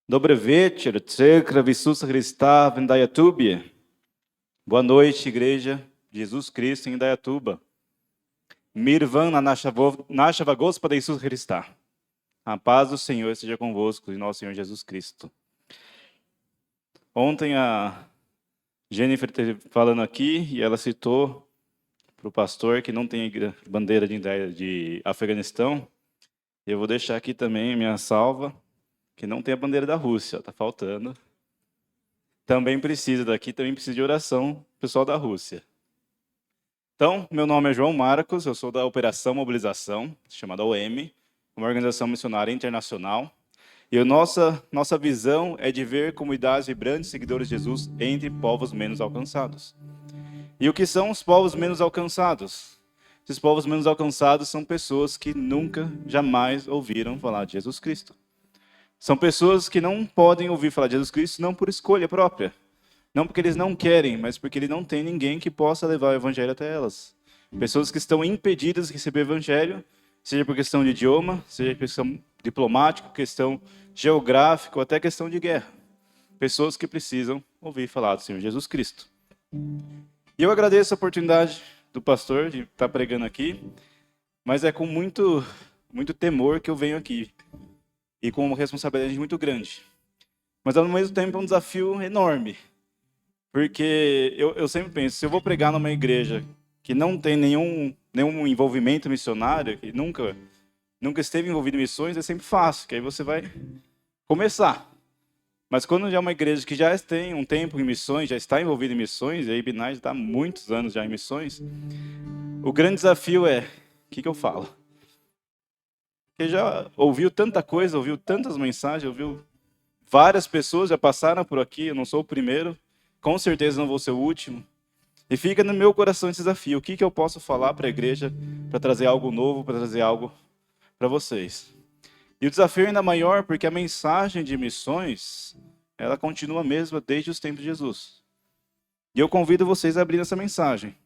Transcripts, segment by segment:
Dobry wieczór, Cercra Visusa Christa w Indaiatubie. Boa noite, Igreja de Jesus Cristo em Indaiatuba. Mirvan na Nashava Gospoda Jesus Christa. A paz do Senhor esteja convosco e nosso Senhor Jesus Cristo. Ontem a Jennifer esteve falando aqui e ela citou para o pastor que não tem bandeira de Afeganistão. Eu vou deixar aqui também minha salva, que não tem a bandeira da Rússia, está faltando. Também precisa de oração, pessoal da Rússia. Então, meu nome é João Marcos, eu sou da Operação Mobilização, chamada OM, uma organização missionária internacional. E a nossa visão é de ver comunidades vibrantes seguidores de Jesus entre povos menos alcançados. E o que são os povos menos alcançados? Esses povos menos alcançados são pessoas que nunca, jamais ouviram falar de Jesus Cristo. São pessoas que não podem ouvir falar de Jesus Cristo não por escolha própria. Não porque eles não querem, mas porque ele não tem ninguém que possa levar o evangelho até elas. Pessoas que estão impedidas de receber o evangelho, seja por questão de idioma, seja por questão diplomática, questão geográfica ou até questão de guerra. Pessoas que precisam ouvir falar do Senhor Jesus Cristo. E eu agradeço a oportunidade do pastor de estar pregando aqui, mas é com muito temor que eu venho aqui. E com uma responsabilidade muito grande. Mas, ao mesmo tempo, é um desafio enorme. Porque eu sempre penso, se eu vou pregar numa igreja que não tem nenhum envolvimento missionário, que nunca esteve envolvido em missões, é sempre fácil, que aí você vai começar. Mas quando já é uma igreja que já tem um tempo em missões, já está envolvida em missões, e a Ibinai está há muitos anos já em missões, o grande desafio é, o que eu falo? Porque já ouviu tanta coisa, ouviu tantas mensagens, ouviu várias pessoas já passaram por aqui, eu não sou o primeiro, com certeza não vou ser o último. E fica no meu coração esse desafio, o que eu posso falar para a igreja, para trazer algo novo, para trazer algo para vocês. E o desafio é ainda maior, porque a mensagem de missões, ela continua a mesma desde os tempos de Jesus. E eu convido vocês a abrir essa mensagem.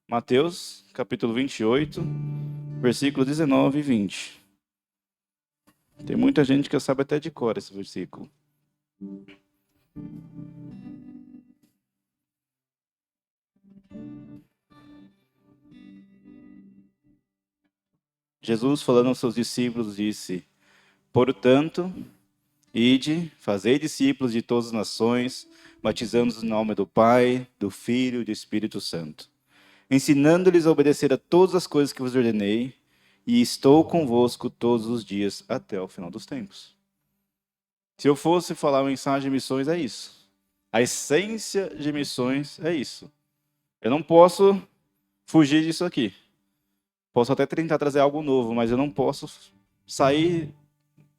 Mateus, capítulo 28, versículo 19 e 20. Tem muita gente que sabe até de cor esse versículo. Jesus, falando aos seus discípulos, disse: portanto, ide, fazei discípulos de todas as nações, batizando-os no nome do Pai, do Filho e do Espírito Santo, ensinando-lhes a obedecer a todas as coisas que vos ordenei, e estou convosco todos os dias até o final dos tempos. Se eu fosse falar uma mensagem de missões, é isso. A essência de missões é isso. Eu não posso fugir disso aqui. Posso até tentar trazer algo novo, mas eu não posso sair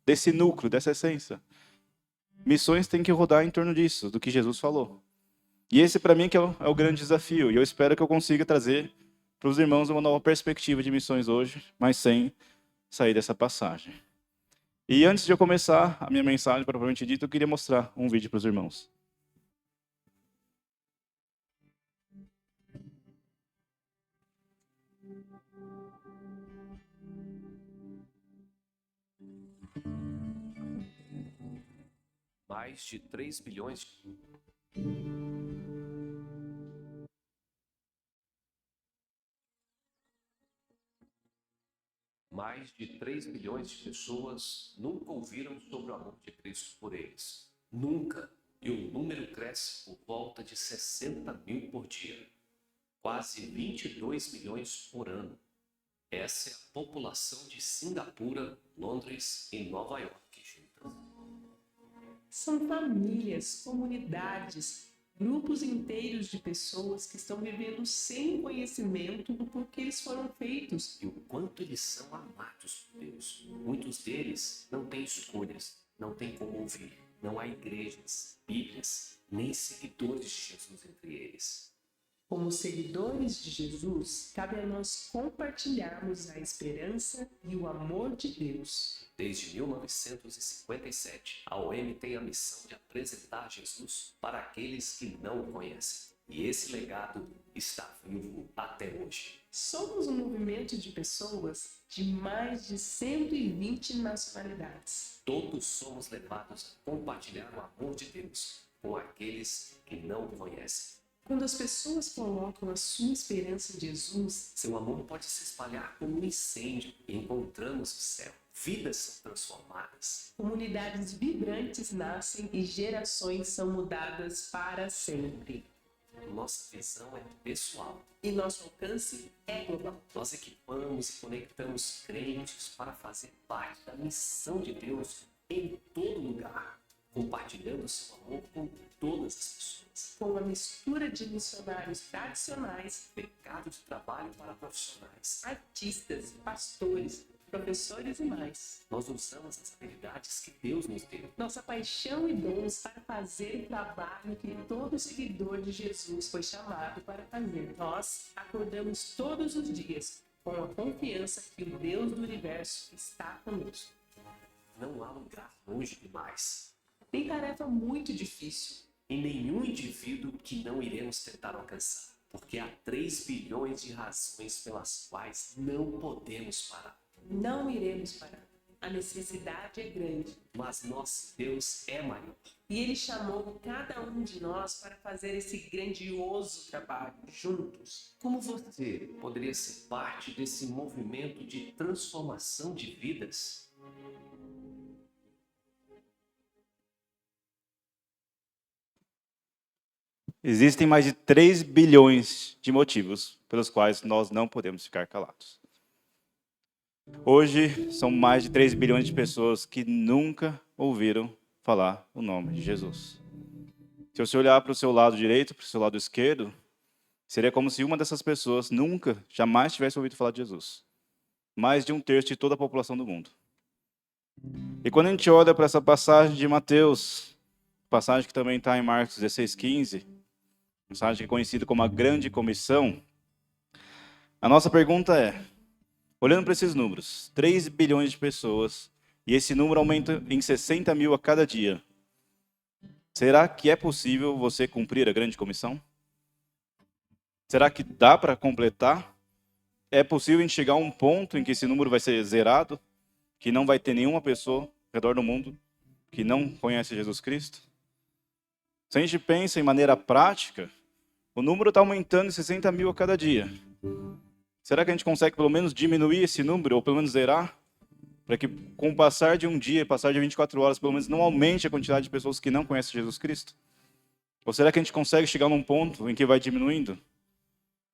desse núcleo, dessa essência. Missões têm que rodar em torno disso, do que Jesus falou. E esse, para mim, que é o grande desafio. E eu espero que eu consiga trazer para os irmãos uma nova perspectiva de missões hoje, mas sem sair dessa passagem. E antes de eu começar a minha mensagem, propriamente dita, eu queria mostrar um vídeo para os irmãos. Mais de 3 bilhões Mais de 3 bilhões de pessoas nunca ouviram sobre o amor de Cristo por eles. Nunca. E o número cresce por volta de 60 mil por dia. Quase 22 milhões por ano. Essa é a população de Singapura, Londres e Nova York juntas. São famílias, comunidades, grupos inteiros de pessoas que estão vivendo sem conhecimento do porquê eles foram feitos. E o quanto eles são amados por Deus. Muitos deles não têm escolhas, não têm como ouvir. Não há igrejas, bíblias, nem seguidores de Jesus entre eles. Como seguidores de Jesus, cabe a nós compartilharmos a esperança e o amor de Deus. Desde 1957, a OM tem a missão de apresentar Jesus para aqueles que não o conhecem. E esse legado está vivo até hoje. Somos um movimento de pessoas de mais de 120 nacionalidades. Todos somos levados a compartilhar o amor de Deus com aqueles que não o conhecem. Quando as pessoas colocam a sua esperança em Jesus, Seu amor pode se espalhar como um incêndio e encontramos o céu. Vidas são transformadas. comunidades vibrantes nascem e gerações são mudadas para sempre. Nossa visão é pessoal. E nosso alcance é global. Nós equipamos e conectamos crentes para fazer parte da missão de Deus em todo lugar, compartilhando seu amor com todas as pessoas. Com uma mistura de missionários tradicionais, Mercado de trabalho para profissionais. artistas, pastores, professores e mais. Nós usamos as habilidades que Deus nos deu. Nossa paixão e dons para fazer o trabalho que todo seguidor de Jesus foi chamado para fazer. Nós acordamos todos os dias com a confiança que o Deus do universo está conosco. Não há lugar longe demais. Tem tarefa muito difícil. E nenhum indivíduo que não iremos tentar alcançar. Porque há 3 bilhões de razões pelas quais não podemos parar. Não iremos parar. A necessidade é grande. Mas nosso Deus é maior. E Ele chamou cada um de nós para fazer esse grandioso trabalho juntos. Como você poderia ser parte desse movimento de transformação de vidas? Existem mais de 3 bilhões de motivos pelos quais nós não podemos ficar calados. Hoje, são mais de 3 bilhões de pessoas que nunca ouviram falar o nome de Jesus. Se você olhar para o seu lado direito, para o seu lado esquerdo, seria como se uma dessas pessoas nunca, jamais tivesse ouvido falar de Jesus. Mais de 1/3 de toda a população do mundo. E quando a gente olha para essa passagem de Mateus, passagem que também está em Marcos 16:15, passagem que é conhecida como a Grande Comissão, a nossa pergunta é, olhando para esses números, 3 bilhões de pessoas, e esse número aumenta em 60 mil a cada dia, será que é possível você cumprir a Grande Comissão? Será que dá para completar? É possível a gente chegar a um ponto em que esse número vai ser zerado? Que não vai ter nenhuma pessoa ao redor do mundo que não conhece Jesus Cristo? Se a gente pensa em maneira prática, o número está aumentando em 60 mil a cada dia. Será que a gente consegue pelo menos diminuir esse número, ou pelo menos zerar? Para que com o passar de um dia, passar de 24 horas, pelo menos não aumente a quantidade de pessoas que não conhecem Jesus Cristo? Ou será que a gente consegue chegar num ponto em que vai diminuindo?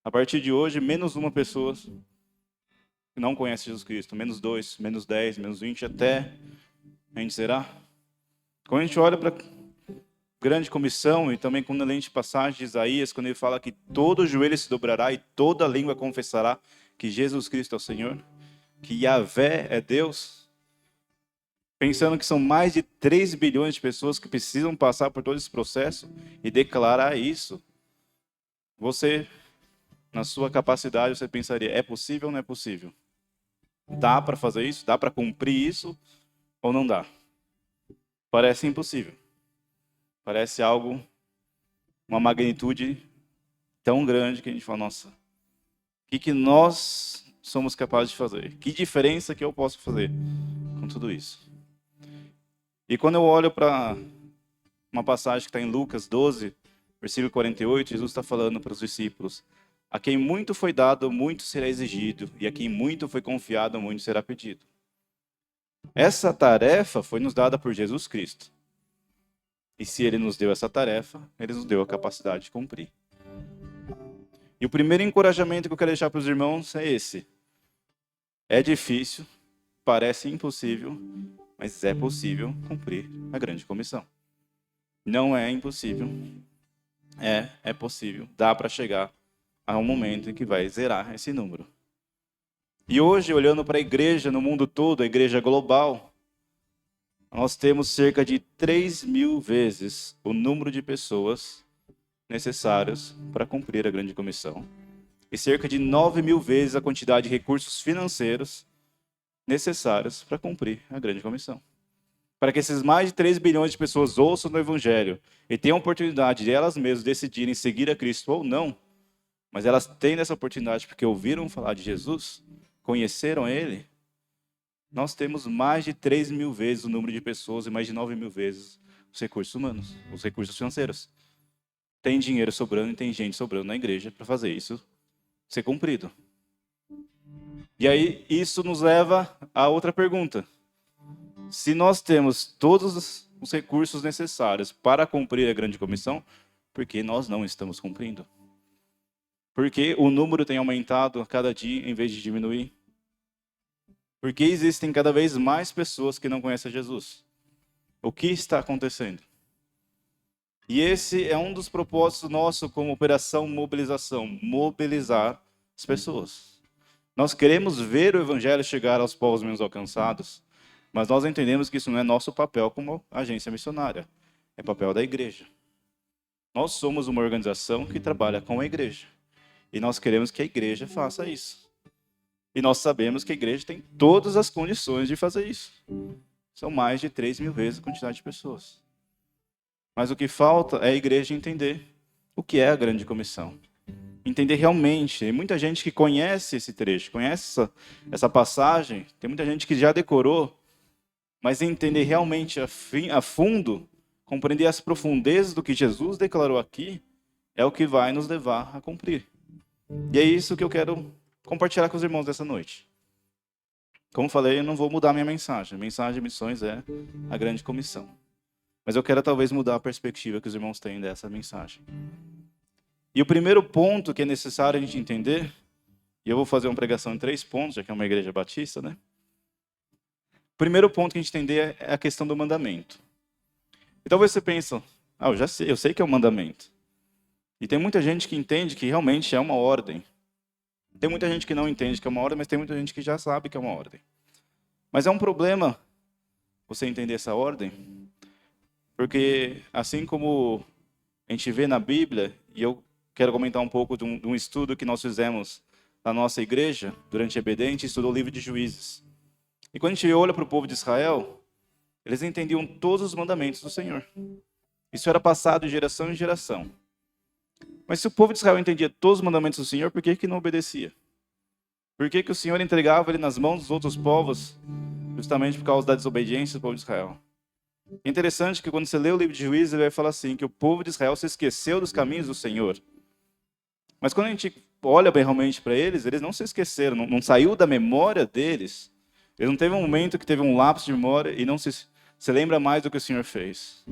A partir de hoje, menos uma pessoa que não conhece Jesus Cristo, menos 2, menos 10, menos 20, até a gente zerar. Quando a gente olha para a Grande Comissão, e também quando a gente passagem de Isaías, quando ele fala que todo joelho se dobrará e toda língua confessará que Jesus Cristo é o Senhor, que Yahvé é Deus, pensando que são mais de 3 bilhões de pessoas que precisam passar por todo esse processo e declarar isso, você, na sua capacidade, você pensaria, é possível ou não é possível? Dá para fazer isso? Dá para cumprir isso? Ou não dá? Parece impossível. Parece algo, uma magnitude tão grande que a gente fala, nossa, o que nós somos capazes de fazer? Que diferença que eu posso fazer com tudo isso? E quando eu olho para uma passagem que está em Lucas 12, versículo 48, Jesus está falando para os discípulos, a quem muito foi dado, muito será exigido, e a quem muito foi confiado, muito será pedido. Essa tarefa foi nos dada por Jesus Cristo. E se Ele nos deu essa tarefa, Ele nos deu a capacidade de cumprir. E o primeiro encorajamento que eu quero deixar para os irmãos é esse. É difícil, parece impossível, mas é possível cumprir a Grande Comissão. Não é impossível, é possível, dá para chegar a um momento em que vai zerar esse número. E hoje, olhando para a igreja no mundo todo, a igreja global, nós temos cerca de 3.000 vezes o número de pessoas necessários para cumprir a Grande Comissão. E cerca de 9.000 vezes a quantidade de recursos financeiros necessários para cumprir a Grande Comissão. Para que esses mais de 3 bilhões de pessoas ouçam o Evangelho e tenham a oportunidade de elas mesmas decidirem seguir a Cristo ou não, mas elas têm essa oportunidade porque ouviram falar de Jesus, conheceram Ele. Nós temos mais de 3.000 vezes o número de pessoas e mais de 9.000 vezes os recursos humanos, os recursos financeiros. Tem dinheiro sobrando e tem gente sobrando na igreja para fazer isso ser cumprido. E aí isso nos leva a outra pergunta. Se nós temos todos os recursos necessários para cumprir a grande comissão, por que nós não estamos cumprindo? Porque o número tem aumentado a cada dia em vez de diminuir? Porque existem cada vez mais pessoas que não conhecem Jesus. O que está acontecendo? E esse é um dos propósitos nossos como operação mobilização, mobilizar as pessoas. Nós queremos ver o evangelho chegar aos povos menos alcançados, mas nós entendemos que isso não é nosso papel como agência missionária, é papel da igreja. Nós somos uma organização que trabalha com a igreja, e nós queremos que a igreja faça isso. E nós sabemos que a igreja tem todas as condições de fazer isso. São mais de 3.000 vezes a quantidade de pessoas. Mas o que falta é a igreja entender o que é a grande comissão. Entender realmente. Tem muita gente que conhece esse trecho, conhece essa passagem. Tem muita gente que já decorou. Mas entender realmente a fundo, compreender as profundezas do que Jesus declarou aqui, é o que vai nos levar a cumprir. E é isso que eu quero compartilhar com os irmãos dessa noite. Como falei, eu não vou mudar minha mensagem. A mensagem de missões é a grande comissão. Mas eu quero talvez mudar a perspectiva que os irmãos têm dessa mensagem. E o primeiro ponto que é necessário a gente entender, e eu vou fazer uma pregação em 3 pontos, já que é uma igreja batista, né? O primeiro ponto que a gente entender é a questão do mandamento. E talvez você pense, eu sei que é um mandamento. E tem muita gente que entende que realmente é uma ordem. Tem muita gente que não entende que é uma ordem, mas tem muita gente que já sabe que é uma ordem. Mas é um problema você entender essa ordem, porque assim como a gente vê na Bíblia, e eu quero comentar um pouco de um estudo que nós fizemos na nossa igreja, durante a EBD, a gente estudou o livro de Juízes. E quando a gente olha para o povo de Israel, eles entendiam todos os mandamentos do Senhor. Isso era passado de geração em geração. Mas se o povo de Israel entendia todos os mandamentos do Senhor, por que não obedecia? Por que o Senhor entregava ele nas mãos dos outros povos, justamente por causa da desobediência do povo de Israel? É interessante que quando você lê o livro de Juízes, ele vai falar assim, que o povo de Israel se esqueceu dos caminhos do Senhor. Mas quando a gente olha bem realmente para eles, eles não se esqueceram, não saiu da memória deles. Eles não teve um momento que teve um lapso de memória e não se lembra mais do que o Senhor fez.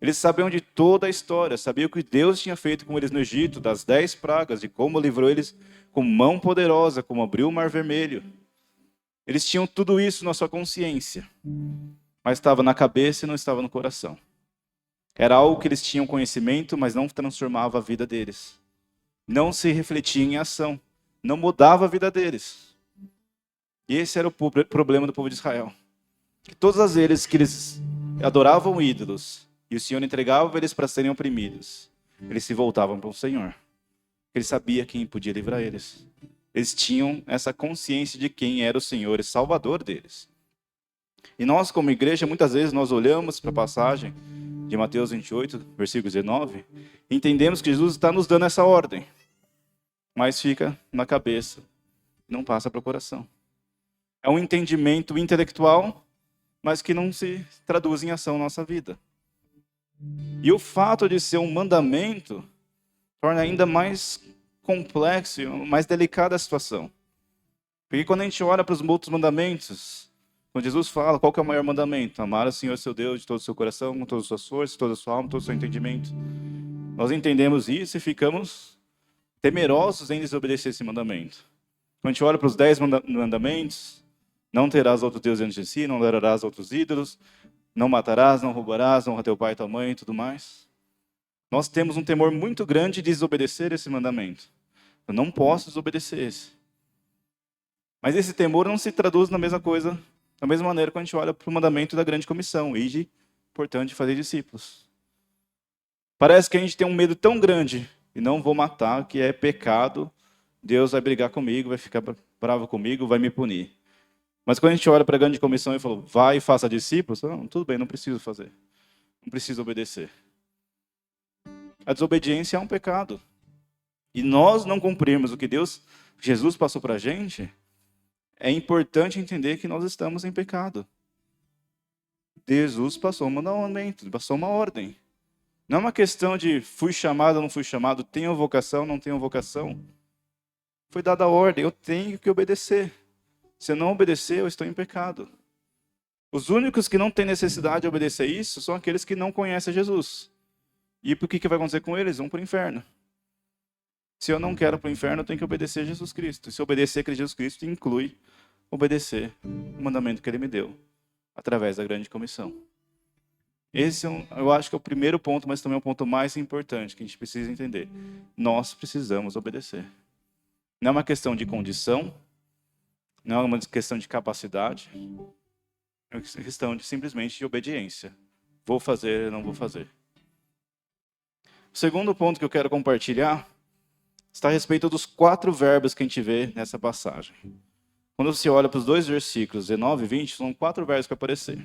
Eles sabiam de toda a história, sabiam o que Deus tinha feito com eles no Egito, das 10 pragas, de como livrou eles com mão poderosa, como abriu o Mar Vermelho. Eles tinham tudo isso na sua consciência, mas estava na cabeça e não estava no coração. Era algo que eles tinham conhecimento, mas não transformava a vida deles. Não se refletia em ação, não mudava a vida deles. E esse era o problema do povo de Israel. Que todas as vezes que eles adoravam ídolos, e o Senhor entregava eles para serem oprimidos, eles se voltavam para o Senhor. Ele sabia quem podia livrar eles. Eles tinham essa consciência de quem era o Senhor e Salvador deles. E nós, como igreja, muitas vezes nós olhamos para a passagem de Mateus 28, versículo 19, e entendemos que Jesus está nos dando essa ordem, mas fica na cabeça, não passa para o coração. É um entendimento intelectual, mas que não se traduz em ação na nossa vida. E o fato de ser um mandamento torna ainda mais complexo, mais delicada a situação. Porque quando a gente olha para os outros mandamentos, quando Jesus fala, qual que é o maior mandamento? Amar o Senhor seu Deus de todo o seu coração, com todas as suas forças, toda a sua alma, todo o seu entendimento. Nós entendemos isso e ficamos temerosos em desobedecer esse mandamento. Quando a gente olha para os 10 mandamentos, não terás outro Deus diante de si, não adorarás outros ídolos, não matarás, não roubarás, honra teu pai e tua mãe e tudo mais. Nós temos um temor muito grande de desobedecer esse mandamento. Eu não posso desobedecer esse. Mas esse temor não se traduz na mesma coisa, da mesma maneira quando a gente olha para o mandamento da grande comissão, ide, portanto, fazer discípulos. Parece que a gente tem um medo tão grande, e não vou matar, que é pecado, Deus vai brigar comigo, vai ficar bravo comigo, vai me punir. Mas quando a gente olha para a grande comissão e fala, vai e faça discípulos, não, tudo bem, não preciso fazer. Não preciso obedecer. A desobediência é um pecado. e nós não cumprirmos o que Jesus passou para a gente, é importante entender que nós estamos em pecado. Jesus passou um mandamento, passou uma ordem. Não é uma questão de fui chamado ou não fui chamado, tenho vocação ou não tenho vocação. Foi dada a ordem, eu tenho que obedecer. Se eu não obedecer, eu estou em pecado. Os únicos que não têm necessidade de obedecer isso são aqueles que não conhecem Jesus. E por que vai acontecer com eles? Vão para o inferno. Se eu não quero para o inferno, eu tenho que obedecer a Jesus Cristo. E se obedecer a Jesus Cristo, inclui obedecer o mandamento que ele me deu, através da grande comissão. Esse eu acho que é o primeiro ponto, mas também é o ponto mais importante que a gente precisa entender. Nós precisamos obedecer. Não é uma questão de condição, não é uma questão de capacidade, é uma questão simplesmente de obediência. Vou fazer ou não vou fazer. O segundo ponto que eu quero compartilhar está a respeito dos 4 verbos que a gente vê nessa passagem. Quando você olha para os 2 versículos, 19 e 20, são 4 verbos que aparecer.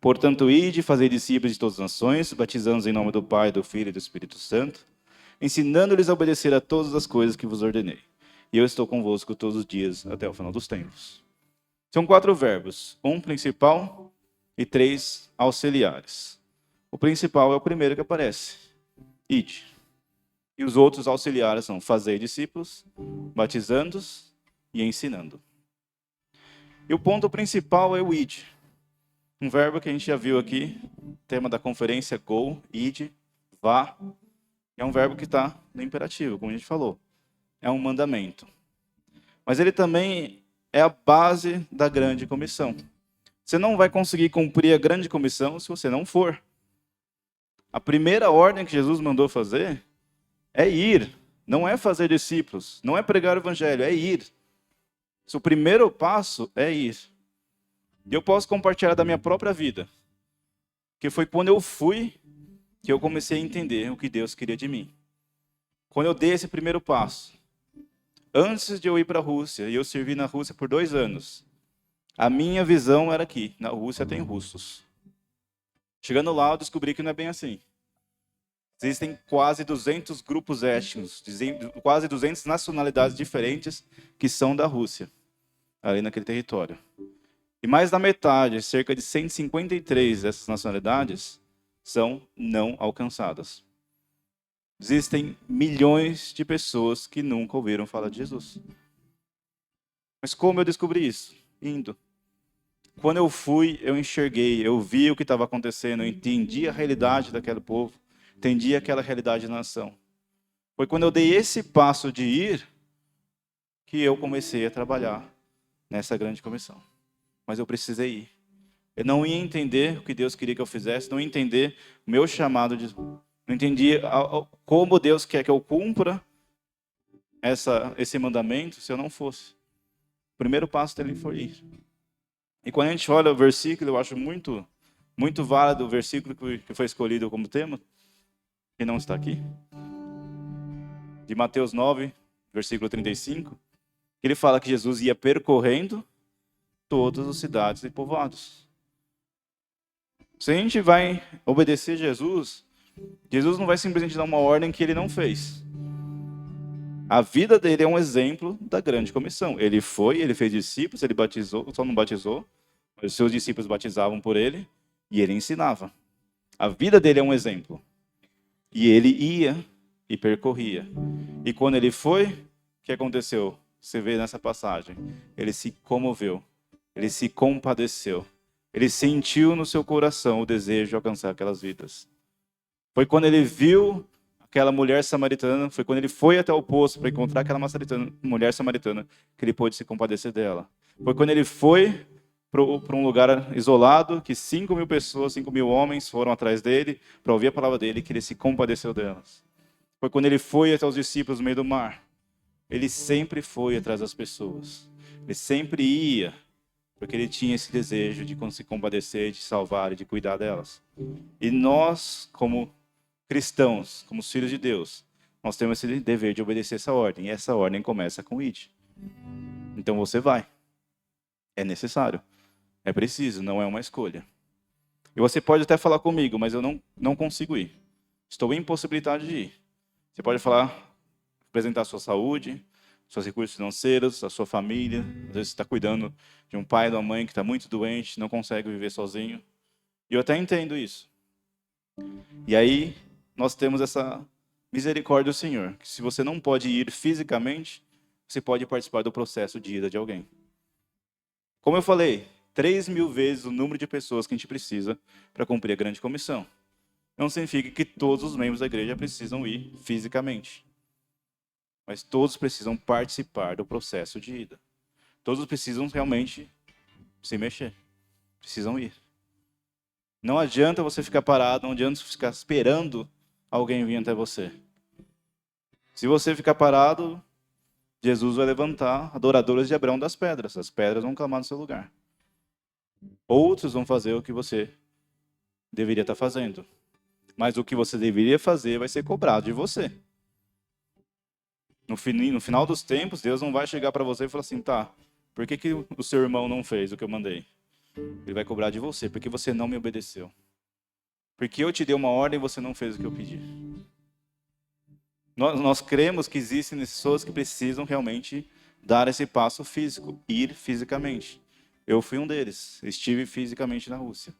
Portanto, ide, fazei discípulos de todas as nações, batizando-os em nome do Pai, do Filho e do Espírito Santo, ensinando-lhes a obedecer a todas as coisas que vos ordenei. E eu estou convosco todos os dias, até o final dos tempos. São 4 verbos, 1 principal e 3 auxiliares. O principal é o primeiro que aparece, ide. E os outros auxiliares são fazei discípulos, batizando-os e ensinando. E o ponto principal é o id. Um verbo que a gente já viu aqui, tema da conferência, go, ide, vá. É um verbo que está no imperativo, como a gente falou. É um mandamento. Mas ele também é a base da grande comissão. Você não vai conseguir cumprir a grande comissão se você não for. A primeira ordem que Jesus mandou fazer é ir. Não é fazer discípulos, não é pregar o evangelho, é ir. O primeiro passo é ir. E eu posso compartilhar da minha própria vida, que foi quando eu fui que eu comecei a entender o que Deus queria de mim. Quando eu dei esse primeiro passo, antes de eu ir para a Rússia, e eu servi na Rússia por 2 anos, a minha visão era que na Rússia tem russos. Chegando lá, eu descobri que não é bem assim. Existem quase 200 grupos étnicos, quase 200 nacionalidades diferentes que são da Rússia, ali naquele território. E mais da metade, cerca de 153 dessas nacionalidades, são não alcançadas. Existem milhões de pessoas que nunca ouviram falar de Jesus. Mas como eu descobri isso? Indo. Quando eu fui, eu enxerguei, eu vi o que estava acontecendo, eu entendi a realidade daquele povo, entendi aquela realidade da nação. Foi quando eu dei esse passo de ir que eu comecei a trabalhar nessa grande comissão. Mas eu precisei ir. Eu não ia entender o que Deus queria que eu fizesse, não ia entender o meu chamado, não entendia como Deus quer que eu cumpra esse mandamento se eu não fosse. O primeiro passo dele foi ir. E quando a gente olha o versículo, eu acho muito, muito válido o versículo que foi escolhido como tema, que não está aqui, de Mateus 9, versículo 35, ele fala que Jesus ia percorrendo todas as cidades e povoados. Se a gente vai obedecer Jesus, Jesus não vai simplesmente dar uma ordem que ele não fez. A vida dele é um exemplo da grande comissão. Ele foi, ele fez discípulos, ele batizou, só não batizou, mas os seus discípulos batizavam por ele e ele ensinava. A vida dele é um exemplo. E ele ia e percorria. E quando ele foi, o que aconteceu? Você vê nessa passagem. Ele se comoveu. Ele se compadeceu. Ele sentiu no seu coração o desejo de alcançar aquelas vidas. Foi quando ele viu aquela mulher samaritana, foi quando ele foi até o poço para encontrar aquela mulher samaritana, que ele pôde se compadecer dela. Foi quando ele foi para um lugar isolado, que 5.000 pessoas, 5.000 homens foram atrás dele para ouvir a palavra dele, que ele se compadeceu delas. Foi quando ele foi até os discípulos no meio do mar. Ele sempre foi atrás das pessoas. Ele sempre ia, porque ele tinha esse desejo de se compadecer, de salvar e de cuidar delas. E nós, como cristãos, como filhos de Deus, nós temos esse dever de obedecer essa ordem. E essa ordem começa com id. Então você vai. É necessário. É preciso, não é uma escolha. E você pode até falar comigo, mas eu não consigo ir. Estou impossibilitado de ir. Você pode falar apresentar a sua saúde, seus recursos financeiros, a sua família. Às vezes você está cuidando de um pai ou de uma mãe que está muito doente, não consegue viver sozinho. E eu até entendo isso. E aí, nós temos essa misericórdia do Senhor, que se você não pode ir fisicamente, você pode participar do processo de ida de alguém. Como eu falei, 3.000 vezes o número de pessoas que a gente precisa para cumprir a grande comissão. Não significa que todos os membros da igreja precisam ir fisicamente. Mas todos precisam participar do processo de ida. Todos precisam realmente se mexer. Precisam ir. Não adianta você ficar parado, não adianta você ficar esperando alguém vir até você. Se você ficar parado, Jesus vai levantar adoradores de Abraão das pedras. As pedras vão clamar no seu lugar. Outros vão fazer o que você deveria estar fazendo. Mas o que você deveria fazer vai ser cobrado de você. No final dos tempos, Deus não vai chegar para você e falar assim, tá, por que o seu irmão não fez o que eu mandei? Ele vai cobrar de você, porque você não me obedeceu. Porque eu te dei uma ordem e você não fez o que eu pedi. Nós cremos que existem pessoas que precisam realmente dar esse passo físico, ir fisicamente. Eu fui um deles, estive fisicamente na Rússia.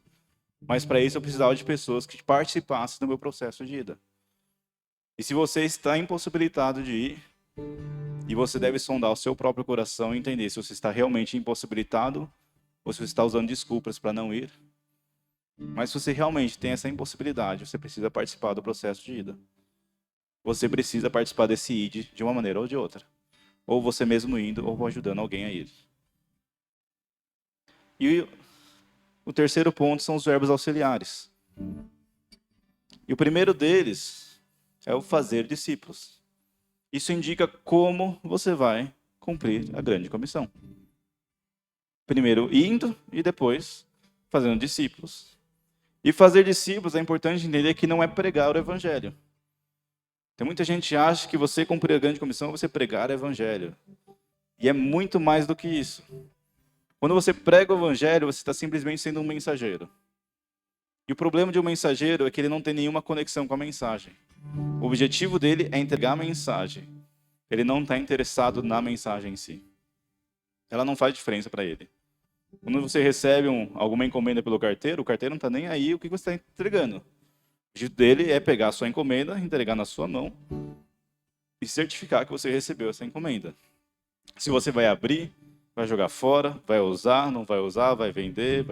Mas para isso eu precisava de pessoas que participassem do meu processo de ida. E se você está impossibilitado de ir, e você deve sondar o seu próprio coração e entender se você está realmente impossibilitado ou se você está usando desculpas para não ir. Mas se você realmente tem essa impossibilidade, você precisa participar do processo de ida. Você precisa participar desse id de uma maneira ou de outra. Ou você mesmo indo, ou ajudando alguém a ir. E o terceiro ponto são os verbos auxiliares. E o primeiro deles é o fazer discípulos. Isso indica como você vai cumprir a grande comissão. Primeiro indo e depois fazendo discípulos. E fazer discípulos é importante entender que não é pregar o evangelho. Tem muita gente que acha que você cumprir a grande comissão é você pregar o evangelho. E é muito mais do que isso. Quando você prega o evangelho, você está simplesmente sendo um mensageiro. E o problema de um mensageiro é que ele não tem nenhuma conexão com a mensagem. O objetivo dele é entregar a mensagem. Ele não está interessado na mensagem em si. Ela não faz diferença para ele. Quando você recebe alguma encomenda pelo carteiro, o carteiro não está nem aí o que você está entregando. O objetivo dele é pegar a sua encomenda, entregar na sua mão e certificar que você recebeu essa encomenda. Se você vai abrir, vai jogar fora, vai usar, não vai usar, vai vender,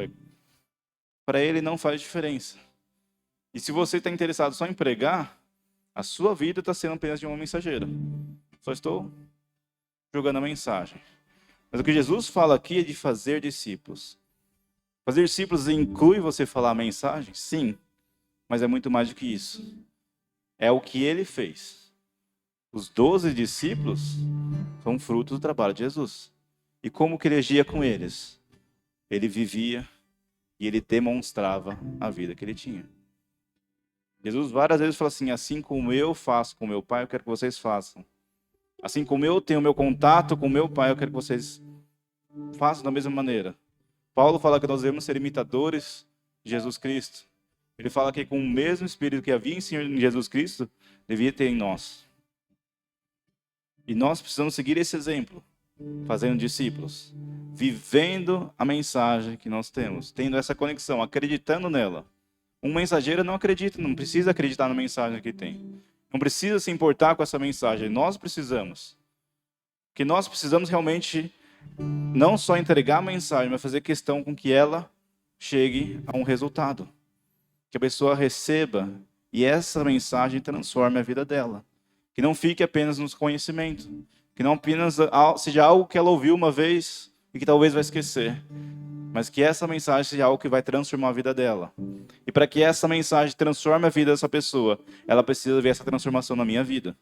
para ele não faz diferença. E se você está interessado só em pregar, a sua vida está sendo apenas de uma mensageira. Só estou jogando a mensagem. Mas o que Jesus fala aqui é de fazer discípulos. Fazer discípulos inclui você falar a mensagem? Sim. Mas é muito mais do que isso. É o que ele fez. Os 12 discípulos são fruto do trabalho de Jesus. E como que ele agia com eles? Ele vivia e ele demonstrava a vida que ele tinha. Jesus várias vezes fala assim, assim como eu faço com meu pai, eu quero que vocês façam. Assim como eu tenho meu contato com meu pai, eu quero que vocês façam da mesma maneira. Paulo fala que nós devemos ser imitadores de Jesus Cristo. Ele fala que com o mesmo Espírito que havia em Jesus Cristo, devia ter em nós. E nós precisamos seguir esse exemplo, fazendo discípulos, vivendo a mensagem que nós temos, tendo essa conexão, acreditando nela. Um mensageiro não acredita, não precisa acreditar na mensagem que tem. Não precisa se importar com essa mensagem. Nós precisamos. Que nós precisamos realmente não só entregar a mensagem, mas fazer questão com que ela chegue a um resultado. Que a pessoa receba e essa mensagem transforme a vida dela. Que não fique apenas no conhecimento. Que não apenas seja algo que ela ouviu uma vez e que talvez vai esquecer. Mas que essa mensagem seja algo que vai transformar a vida dela. E para que essa mensagem transforme a vida dessa pessoa, ela precisa ver essa transformação na minha vida.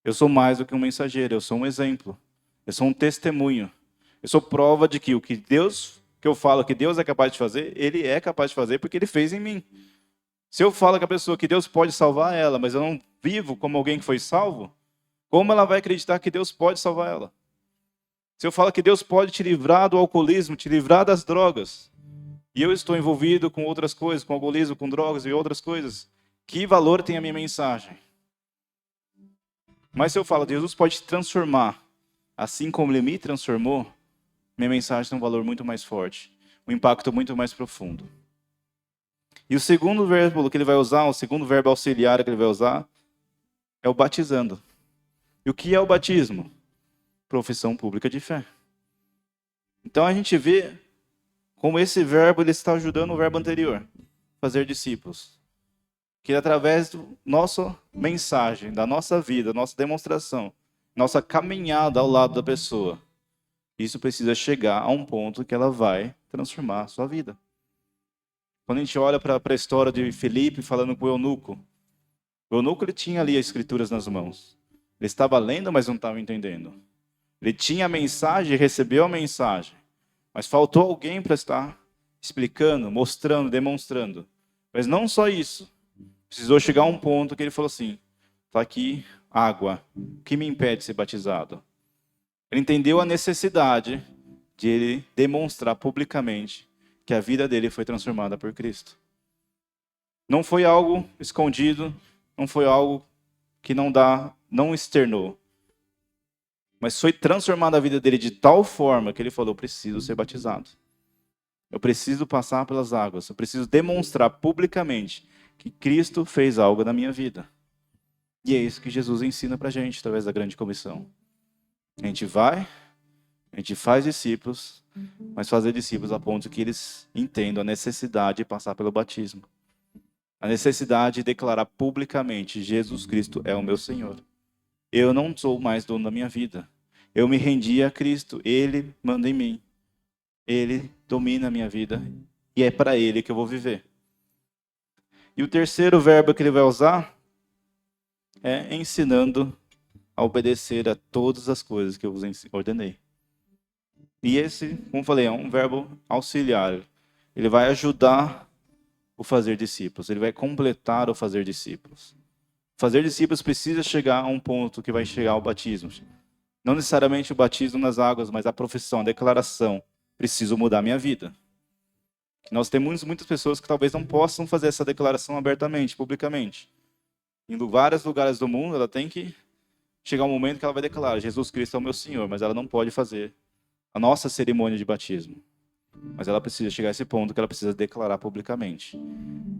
Eu sou mais do que um mensageiro, eu sou um exemplo. Eu sou um testemunho. Eu sou prova de que o que eu falo que Deus é capaz de fazer, Ele é capaz de fazer porque Ele fez em mim. Se eu falo que a pessoa que Deus pode salvar ela, mas eu não vivo como alguém que foi salvo, como ela vai acreditar que Deus pode salvar ela? Se eu falo que Deus pode te livrar do alcoolismo, te livrar das drogas, e eu estou envolvido com outras coisas, com alcoolismo, com drogas e outras coisas, que valor tem a minha mensagem? Mas se eu falo, Jesus pode transformar, assim como ele me transformou, minha mensagem tem um valor muito mais forte, um impacto muito mais profundo. E o segundo verbo que ele vai usar, o segundo verbo auxiliar que ele vai usar, é o batizando. E o que é o batismo? Profissão pública de fé. Então a gente vê como esse verbo ele está ajudando o verbo anterior, fazer discípulos. Que através da nossa mensagem, da nossa vida, nossa demonstração, nossa caminhada ao lado da pessoa, isso precisa chegar a um ponto que ela vai transformar a sua vida. Quando a gente olha para a história de Filipe falando com o eunuco ele tinha ali as escrituras nas mãos. Ele estava lendo, mas não estava entendendo. Ele tinha a mensagem, recebeu a mensagem, mas faltou alguém para estar explicando, mostrando, demonstrando. Mas não só isso. Precisou chegar a um ponto que ele falou assim, está aqui água, o que me impede de ser batizado? Ele entendeu a necessidade de ele demonstrar publicamente que a vida dele foi transformada por Cristo. Não foi algo escondido, não foi algo que não externou. Mas foi transformada a vida dele de tal forma que ele falou, eu preciso ser batizado. Eu preciso passar pelas águas, eu preciso demonstrar publicamente que Cristo fez algo na minha vida. E é isso que Jesus ensina pra gente através da grande comissão. A gente vai, a gente faz discípulos, mas fazer discípulos a ponto que eles entendam a necessidade de passar pelo batismo. A necessidade de declarar publicamente, Jesus Cristo é o meu Senhor. Eu não sou mais dono da minha vida. Eu me rendi a Cristo, Ele manda em mim. Ele domina a minha vida e é para Ele que eu vou viver. E o terceiro verbo que ele vai usar é ensinando a obedecer a todas as coisas que eu vos ordenei. E esse, como eu falei, é um verbo auxiliar. Ele vai ajudar o fazer discípulos, ele vai completar o fazer discípulos. Fazer discípulos precisa chegar a um ponto que vai chegar ao batismo. Não necessariamente o batismo nas águas, mas a profissão, a declaração. Preciso mudar minha vida. Nós temos muitas pessoas que talvez não possam fazer essa declaração abertamente, publicamente. Em vários lugares do mundo, ela tem que chegar um momento que ela vai declarar, Jesus Cristo é o meu Senhor, mas ela não pode fazer a nossa cerimônia de batismo. Mas ela precisa chegar a esse ponto que ela precisa declarar publicamente.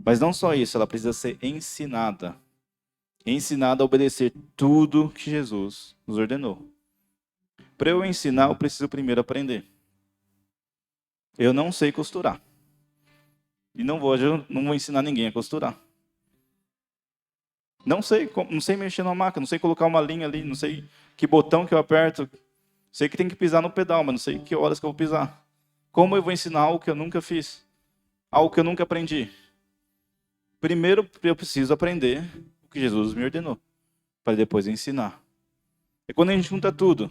Mas não só isso, ela precisa ser ensinada. Ensinada a obedecer tudo que Jesus nos ordenou. Para eu ensinar, eu preciso primeiro aprender. Eu não sei costurar. E não vou ensinar ninguém a costurar. Não sei mexer na máquina, não sei colocar uma linha ali, não sei que botão que eu aperto. Sei que tem que pisar no pedal, mas não sei que horas que eu vou pisar. Como eu vou ensinar algo que eu nunca fiz? Algo que eu nunca aprendi? Primeiro eu preciso aprender o que Jesus me ordenou, para depois ensinar. E quando a gente junta tudo,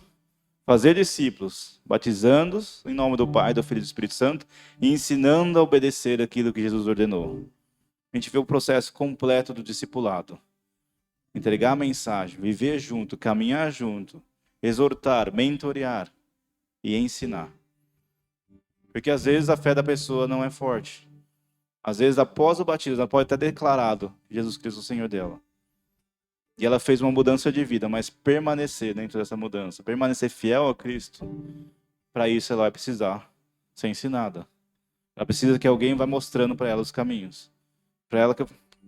fazer discípulos, batizando-os em nome do Pai, do Filho e do Espírito Santo, e ensinando a obedecer aquilo que Jesus ordenou. A gente vê o processo completo do discipulado. Entregar a mensagem, viver junto, caminhar junto, exortar, mentorear e ensinar. Porque às vezes a fé da pessoa não é forte. Às vezes após o batismo, ela pode ter declarado Jesus Cristo é o Senhor dela. E ela fez uma mudança de vida, mas permanecer dentro dessa mudança, permanecer fiel a Cristo, para isso ela vai precisar ser ensinada. Ela precisa que alguém vá mostrando para ela os caminhos. Para ela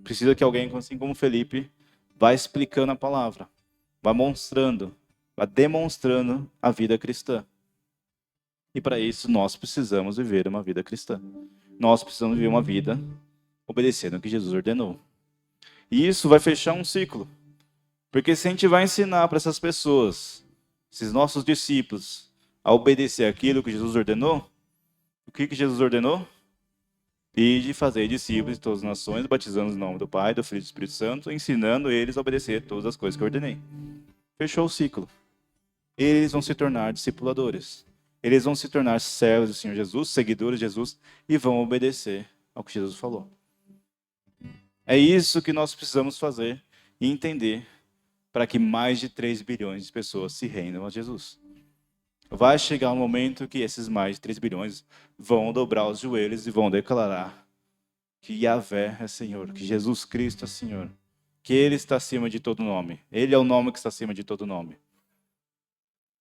precisa que alguém, assim como Felipe, vá explicando a palavra, vá mostrando, vá demonstrando a vida cristã. E para isso nós precisamos viver uma vida cristã. Nós precisamos viver uma vida obedecendo o que Jesus ordenou. E isso vai fechar um ciclo. Porque se a gente vai ensinar para essas pessoas, esses nossos discípulos, a obedecer aquilo que Jesus ordenou, o que Jesus ordenou? E de fazer discípulos de todas as nações, batizando em nome do Pai, do Filho e do Espírito Santo, ensinando eles a obedecer todas as coisas que eu ordenei. Fechou o ciclo. Eles vão se tornar discipuladores. Eles vão se tornar servos do Senhor Jesus, seguidores de Jesus, e vão obedecer ao que Jesus falou. É isso que nós precisamos fazer e entender para que mais de 3 bilhões de pessoas se rendam a Jesus. Vai chegar um momento que esses mais de 3 bilhões vão dobrar os joelhos e vão declarar que Yahvé é Senhor, que Jesus Cristo é Senhor, porque Ele está acima de todo nome. Ele é o nome que está acima de todo nome.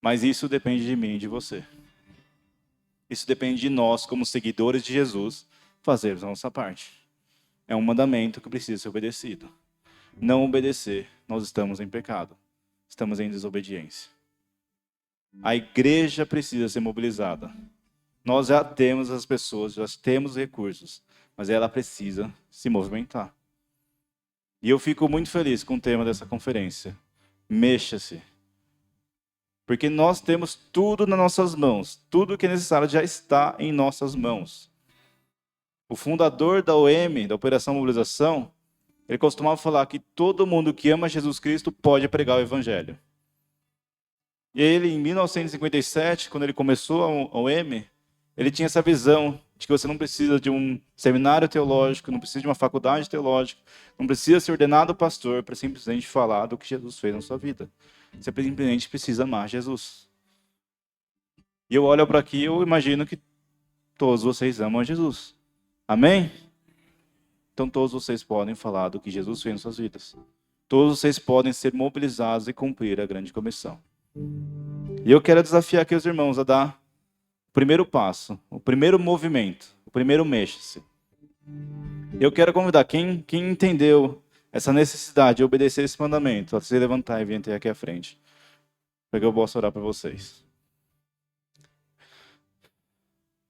Mas isso depende de mim e de você. Isso depende de nós, como seguidores de Jesus, fazermos a nossa parte. É um mandamento que precisa ser obedecido. Não obedecer, nós estamos em pecado. Estamos em desobediência. A igreja precisa ser mobilizada. Nós já temos as pessoas, já temos recursos, mas ela precisa se movimentar. E eu fico muito feliz com o tema dessa conferência. Mexa-se. Porque nós temos tudo nas nossas mãos. Tudo que é necessário já está em nossas mãos. O fundador da OM, da Operação Mobilização, ele costumava falar que todo mundo que ama Jesus Cristo pode pregar o Evangelho. E ele, em 1957, quando ele começou a OM, ele tinha essa visão de que você não precisa de um seminário teológico, não precisa de uma faculdade teológica, não precisa ser ordenado pastor para simplesmente falar do que Jesus fez na sua vida. Você simplesmente precisa amar Jesus. E eu olho para aqui e eu imagino que todos vocês amam a Jesus. Amém? Então todos vocês podem falar do que Jesus fez em suas vidas. Todos vocês podem ser mobilizados e cumprir a grande comissão. E eu quero desafiar aqui os irmãos a dar o primeiro passo, o primeiro movimento, o primeiro mexa-se. Eu quero convidar quem entendeu essa necessidade de obedecer esse mandamento, a se levantar e vir até aqui à frente, para que eu possa orar para vocês.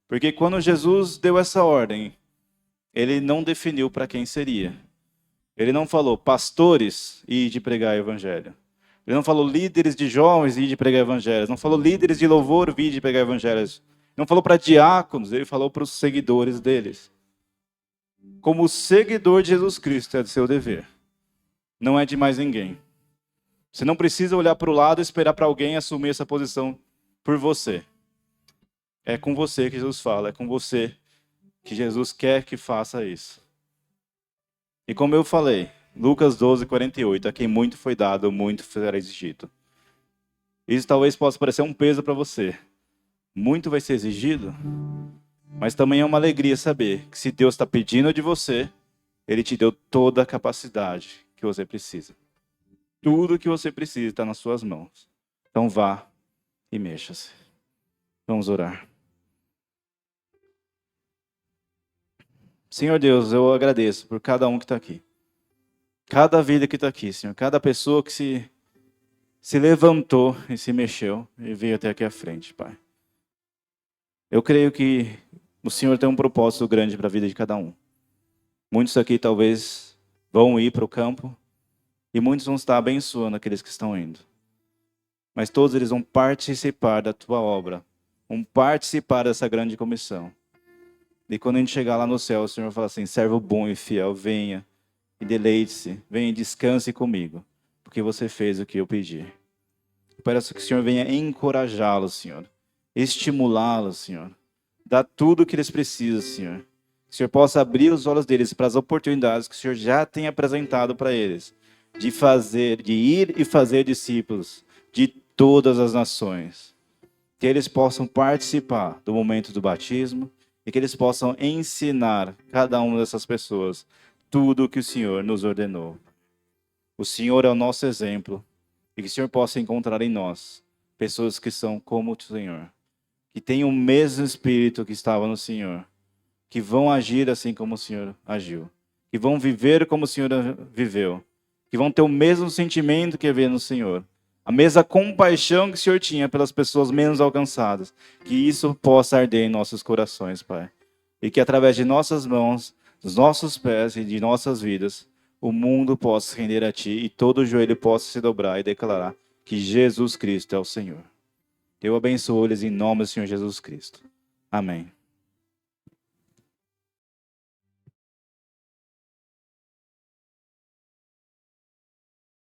Porque quando Jesus deu essa ordem, ele não definiu para quem seria. Ele não falou, pastores, ide pregar o evangelho. Ele não falou, líderes de jovens, ide pregar evangelhos. Não falou, líderes de louvor, ide pregar evangelhos. Não falou para diáconos, ele falou para os seguidores deles. Como seguidor de Jesus Cristo, é do seu dever. Não é de mais ninguém. Você não precisa olhar para o lado e esperar para alguém assumir essa posição por você. É com você que Jesus fala, é com você que Jesus quer que faça isso. E como eu falei, Lucas 12, 48, a quem muito foi dado, muito será exigido. Isso talvez possa parecer um peso para você. Muito vai ser exigido, mas também é uma alegria saber que se Deus está pedindo de você, Ele te deu toda a capacidade que você precisa. Tudo que você precisa está nas suas mãos. Então vá e mexa-se. Vamos orar. Senhor Deus, eu agradeço por cada um que está aqui. Cada vida que está aqui, Senhor. Cada pessoa que se levantou e se mexeu e veio até aqui à frente, Pai. Eu creio que o Senhor tem um propósito grande para a vida de cada um. Muitos aqui talvez vão ir para o campo e muitos vão estar abençoando aqueles que estão indo. Mas todos eles vão participar da tua obra, vão participar dessa grande comissão. E quando a gente chegar lá no céu, o Senhor fala assim, servo bom e fiel, venha e deleite-se, venha e descanse comigo, porque você fez o que eu pedi. Eu peço que o Senhor venha encorajá-los, Senhor, estimulá-los, Senhor, dar tudo o que eles precisam, Senhor. Que o Senhor possa abrir os olhos deles para as oportunidades que o Senhor já tem apresentado para eles, de ir e fazer discípulos de todas as nações. Que eles possam participar do momento do batismo, e que eles possam ensinar cada uma dessas pessoas tudo o que o Senhor nos ordenou. O Senhor é o nosso exemplo e que o Senhor possa encontrar em nós pessoas que são como o Senhor, que têm o mesmo espírito que estava no Senhor, que vão agir assim como o Senhor agiu, que vão viver como o Senhor viveu, que vão ter o mesmo sentimento que havia no Senhor, a mesma compaixão que o Senhor tinha pelas pessoas menos alcançadas, que isso possa arder em nossos corações, Pai. E que através de nossas mãos, dos nossos pés e de nossas vidas, o mundo possa se render a Ti e todo joelho possa se dobrar e declarar que Jesus Cristo é o Senhor. Eu abençoo eles em nome do Senhor Jesus Cristo. Amém.